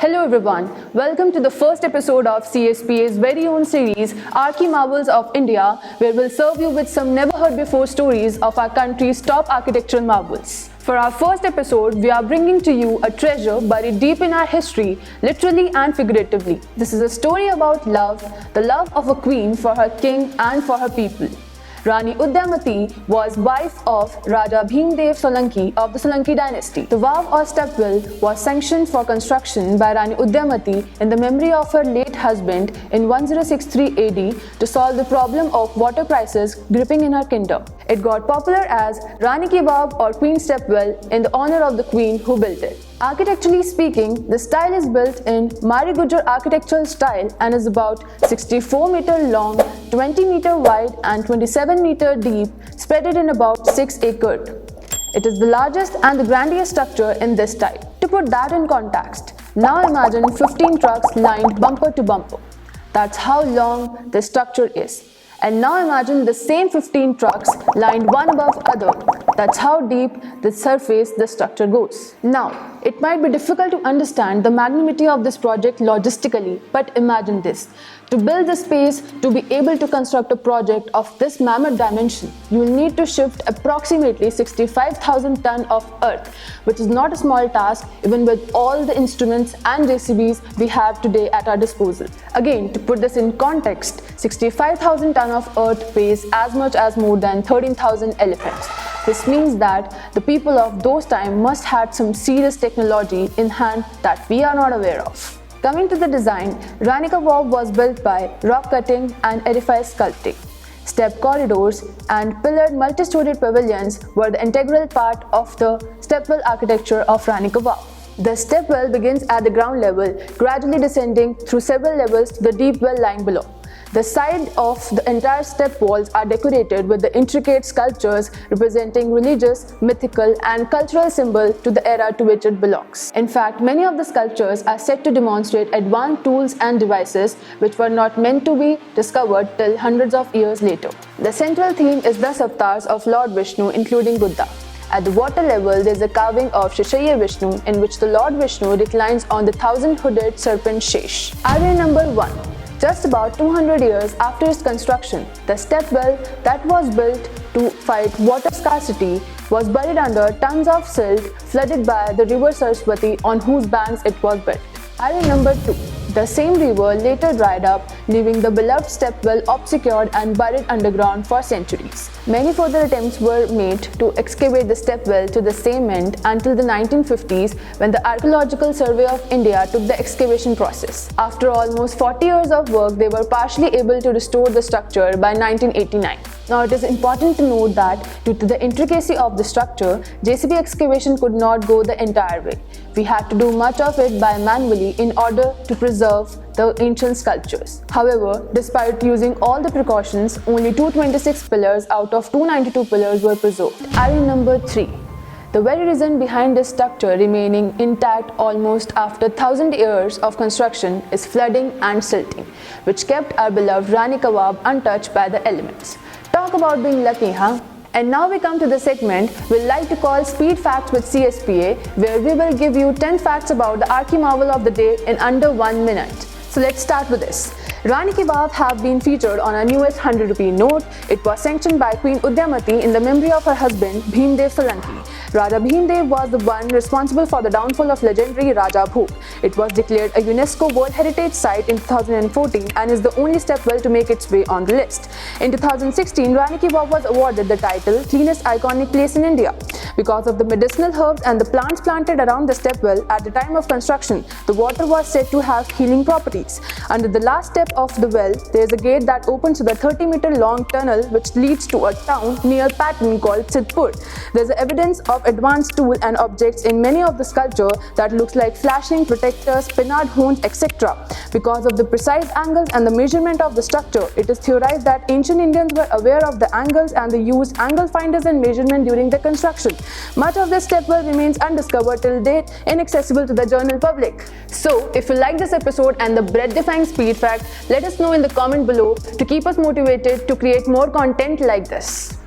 Hello everyone, welcome to the first episode of CSPA's very own series Archi Marvels of India, where we'll serve you with some never heard before stories of our country's top architectural marvels. For our first episode, we are bringing to you a treasure buried deep in our history, literally and figuratively. This is a story about love, the love of a queen for her king and for her people. Rani Udyamati was wife of Raja Bhimdev Solanki of the Solanki dynasty. The vow or stepwell was sanctioned for construction by Rani Udyamati in the memory of her late husband in 1063 AD to solve the problem of water crisis gripping in her kingdom. It got popular as Rani Ki Vav or Queen Stepwell in the honor of the queen who built it. Architecturally speaking, the style is built in Mari Gujar architectural style and is about 64 meter long, 20 meter wide and 27 meter deep, spread in about 6 acres. It is the largest and the grandest structure in this type. To put that in context, now imagine 15 trucks lined bumper to bumper. That's how long the structure is. And now imagine the same 15 trucks lined one above other. That's how deep the surface the structure goes. Now, it might be difficult to understand the magnitude of this project logistically, but imagine this. To build the space to be able to construct a project of this mammoth dimension, you will need to shift approximately 65,000 tons of earth, which is not a small task even with all the instruments and JCBs we have today at our disposal. Again, to put this in context, 65,000 tons of earth weighs as much as more than 13,000 elephants. This means that the people of those times must have some serious technology in hand that we are not aware of. Coming to the design, Rani Ki Vav was built by rock cutting and edifice sculpting. Step corridors and pillared multi-storied pavilions were the integral part of the stepwell architecture of Rani Ki Vav. The stepwell begins at the ground level, gradually descending through several levels to the deep well lying below. The side of the entire step walls are decorated with the intricate sculptures representing religious, mythical and cultural symbols to the era to which it belongs. In fact, many of the sculptures are said to demonstrate advanced tools and devices which were not meant to be discovered till hundreds of years later. The central theme is the avatars of Lord Vishnu, including Buddha. At the water level, there is a carving of Sheshaya Vishnu in which the Lord Vishnu reclines on the thousand-hooded serpent Shesh. Area number 1. Just about 200 years after its construction, the stepwell that was built to fight water scarcity was buried under tons of silt flooded by the river Saraswati on whose banks it was built. Area number 2. The same river later dried up, leaving the beloved stepwell obscured and buried underground for centuries. Many further attempts were made to excavate the stepwell to the same end until the 1950s, when the Archaeological Survey of India took the excavation process. After almost 40 years of work, they were partially able to restore the structure by 1989. Now, it is important to note that due to the intricacy of the structure, JCB excavation could not go the entire way. We had to do much of it by manually in order to preserve the ancient sculptures. However, despite using all the precautions, only 226 pillars out of 292 pillars were preserved. Area number 3. The very reason behind this structure remaining intact almost after 1,000 years of construction is flooding and silting, which kept our beloved Rani Ki Vav untouched by the elements. Talk about being lucky, huh? And now we come to the segment we like to call Speed Facts with CSPA, where we will give you 10 facts about the Archi Marvel of the day in under 1 minute. So let's start with this. Rani Ki Vav have been featured on our newest 100 rupee note. It was sanctioned by Queen Udyamati in the memory of her husband Bhimdev Solanki. Raja Bhimdev was the one responsible for the downfall of legendary Raja Bhog. It was declared a UNESCO World Heritage Site in 2014 and is the only stepwell to make its way on the list. In 2016, Rani Ki Vav was awarded the title Cleanest Iconic Place in India. Because of the medicinal herbs and the plants planted around the stepwell at the time of construction, the water was said to have healing properties. Under the last step of the well, there is a gate that opens to the 30-meter long tunnel which leads to a town near Patan called Sidhpur. There is evidence of advanced tools and objects in many of the sculpture that looks like flashing protectors, pinard horns, etc. Because of the precise angles and the measurement of the structure, it is theorized that ancient Indians were aware of the angles and they used angle finders and measurement during the construction. Much of this stepwell remains undiscovered till date, inaccessible to the general public. So, if you like this episode and the breath-defying speed fact, let us know in the comment below to keep us motivated to create more content like this.